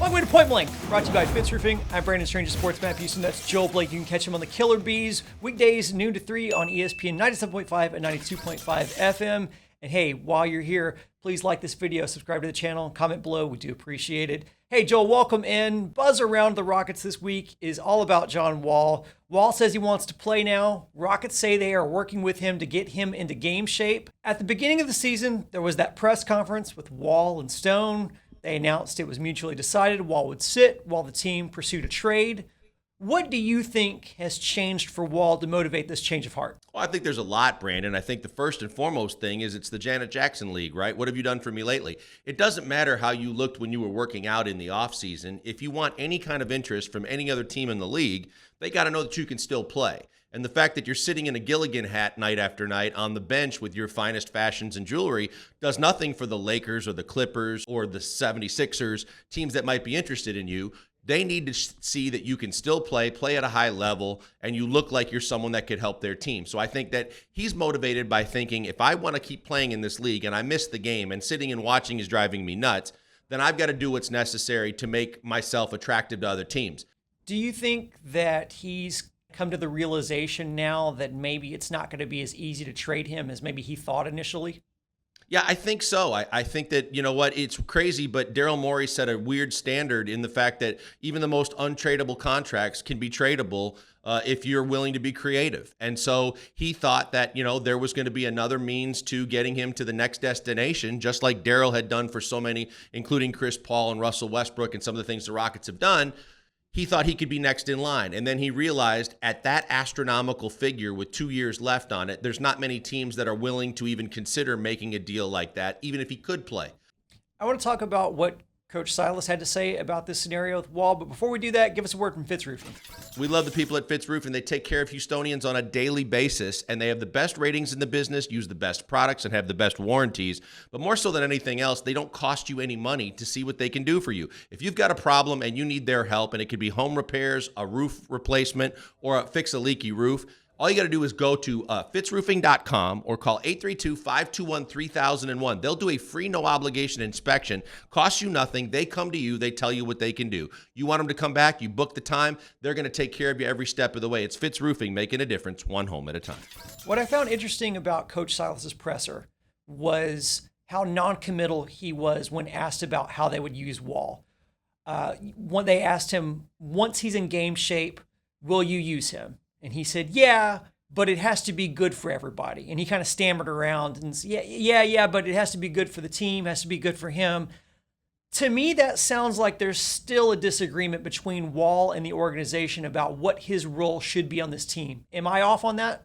Long way to Point Blank, brought to you by Fitz Roofing. I'm Brandon Stranger, Sports Map Houston. That's Joel Blake. You can catch him on the Killer Bees weekdays noon to 3 on ESPN 97.5 and 92.5 FM. And hey, while you're here, please like this video, subscribe to the channel, comment below. We do appreciate it. Hey, Joel, welcome in. Buzz around the Rockets this week is all about John Wall. Wall says he wants to play now. Rockets say they are working with him to get him into game shape. At the beginning of the season, there was that press conference with Wall and Stone. They announced it was mutually decided Wall would sit while the team pursued a trade. What do you think has changed for Wall to motivate this change of heart? Well, I think there's a lot, Brandon. I think the first and foremost thing is it's the Janet Jackson League, right? What have you done for me lately? It doesn't matter how you looked when you were working out in the offseason. If you want any kind of interest from any other team in the league, they got to know that you can still play. And the fact that you're sitting in a Gilligan hat night after night on the bench with your finest fashions and jewelry does nothing for the Lakers or the Clippers or the 76ers, teams that might be interested in you. They need to see that you can still play at a high level, and you look like you're someone that could help their team. So I think that he's motivated by thinking, if I want to keep playing in this league and I miss the game and sitting and watching is driving me nuts, then I've got to do what's necessary to make myself attractive to other teams. Do you think that he's come to the realization now that maybe it's not going to be as easy to trade him as maybe he thought initially? Yeah, I think so. I think that, you know what, it's crazy, but Daryl Morey set a weird standard in the fact that even the most untradeable contracts can be tradable if you're willing to be creative. And so he thought that, there was going to be another means to getting him to the next destination, just like Daryl had done for so many, including Chris Paul and Russell Westbrook and some of the things the Rockets have done. He thought he could be next in line. And then he realized at that astronomical figure with 2 years left on it, there's not many teams that are willing to even consider making a deal like that, even if he could play. I want to talk about what Coach Silas had to say about this scenario with Wall. But before we do that, give us a word from Fitz Roofing. We love the people at Fitz Roofing. They take care of Houstonians on a daily basis, and they have the best ratings in the business, use the best products, and have the best warranties. But more so than anything else, they don't cost you any money to see what they can do for you. If you've got a problem and you need their help, and it could be home repairs, a roof replacement, or fix a leaky roof, all you got to do is go to fitzroofing.com or call 832-521-3001. They'll do a free, no-obligation inspection. Costs you nothing. They come to you. They tell you what they can do. You want them to come back. You book the time. They're going to take care of you every step of the way. It's Fitz Roofing, making a difference, one home at a time. What I found interesting about Coach Silas's presser was how non-committal he was when asked about how they would use Wall. When they asked him, once he's in game shape, will you use him? And he said, yeah, but it has to be good for everybody. And he kind of stammered around and said, yeah, but it has to be good for the team, has to be good for him. To me, that sounds like there's still a disagreement between Wall and the organization about what his role should be on this team. Am I off on that?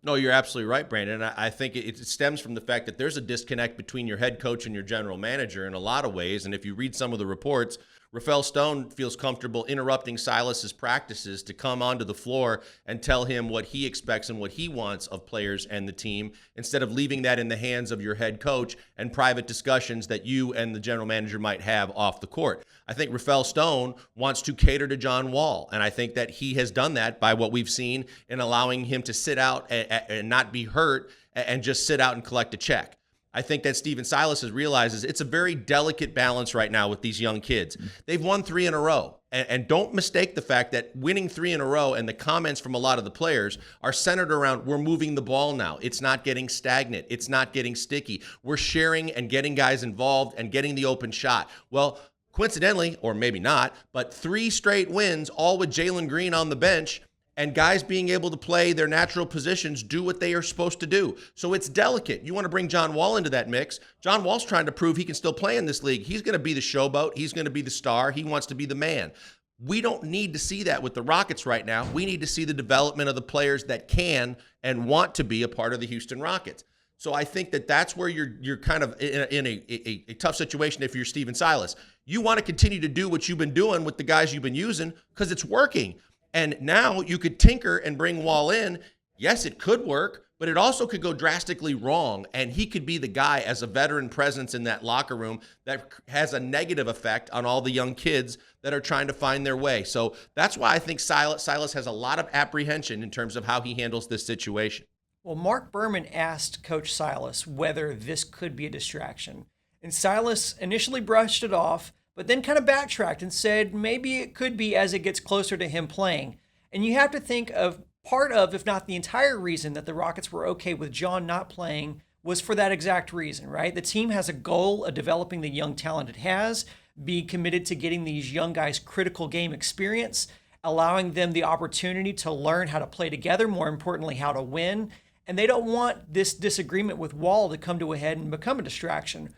No, you're absolutely right, Brandon. I think it stems from the fact that there's a disconnect between your head coach and your general manager in a lot of ways. And if you read some of the reports, Rafael Stone feels comfortable interrupting Silas's practices to come onto the floor and tell him what he expects and what he wants of players and the team, instead of leaving that in the hands of your head coach and private discussions that you and the general manager might have off the court. I think Rafael Stone wants to cater to John Wall, and I think that he has done that by what we've seen in allowing him to sit out and not be hurt and just sit out and collect a check. I think that Stephen Silas realizes it's a very delicate balance right now with these young kids. They've won 3 in a row. And don't mistake the fact that winning 3 in a row and the comments from a lot of the players are centered around, we're moving the ball now. It's not getting stagnant. It's not getting sticky. We're sharing and getting guys involved and getting the open shot. Well, coincidentally, or maybe not, but 3 straight wins, all with Jalen Green on the bench, and guys being able to play their natural positions, do what they are supposed to do. So it's delicate. You want to bring John Wall into that mix. John Wall's trying to prove he can still play in this league. He's going to be the showboat. He's going to be the star. He wants to be the man. We don't need to see that with the Rockets right now. We need to see the development of the players that can and want to be a part of the Houston Rockets. So I think that that's where you're kind of in a tough situation if you're Stephen Silas. You want to continue to do what you've been doing with the guys you've been using because it's working. And now you could tinker and bring Wall in. Yes, it could work, but it also could go drastically wrong. And he could be the guy as a veteran presence in that locker room that has a negative effect on all the young kids that are trying to find their way. So that's why I think Silas has a lot of apprehension in terms of how he handles this situation. Well, Mark Berman asked Coach Silas whether this could be a distraction. And Silas initially brushed it off, but then kind of backtracked and said maybe it could be as it gets closer to him playing. And you have to think of part of, if not the entire reason that the Rockets were okay with John not playing was for that exact reason, right? The team has a goal of developing the young talent it has, be committed to getting these young guys critical game experience, allowing them the opportunity to learn how to play together, more importantly, how to win. And they don't want this disagreement with Wall to come to a head and become a distraction.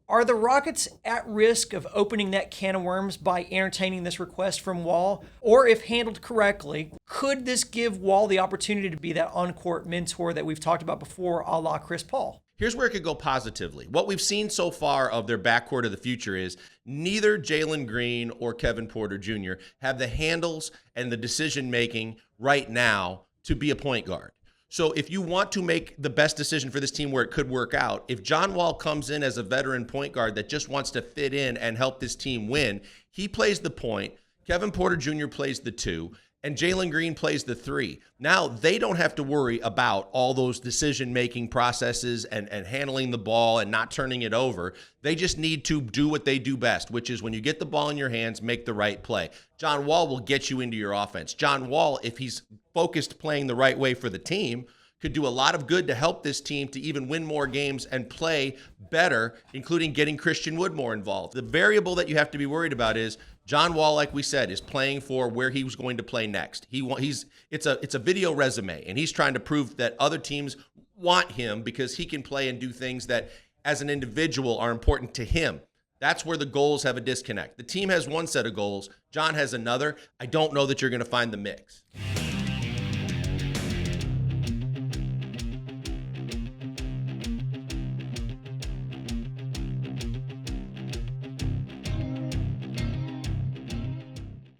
Are the Rockets at risk of opening that can of worms by entertaining this request from Wall? Or if handled correctly, could this give Wall the opportunity to be that on-court mentor that we've talked about before, a la Chris Paul? Here's where it could go positively. What we've seen so far of their backcourt of the future is neither Jalen Green or Kevin Porter Jr. have the handles and the decision-making right now to be a point guard. So if you want to make the best decision for this team where it could work out, if John Wall comes in as a veteran point guard that just wants to fit in and help this team win, he plays the point, Kevin Porter Jr. plays the 2, and Jalen Green plays the 3. Now they don't have to worry about all those decision-making processes and handling the ball and not turning it over. They just need to do what they do best, which is when you get the ball in your hands, make the right play. John Wall will get you into your offense. John Wall, if he's focused playing the right way for the team, could do a lot of good to help this team to even win more games and play better, including getting Christian Wood more involved. The variable that you have to be worried about is John Wall, like we said, is playing for where he was going to play next. It's a video resume, and he's trying to prove that other teams want him because he can play and do things that, as an individual, are important to him. That's where the goals have a disconnect. The team has one set of goals. John has another. I don't know that you're going to find the mix.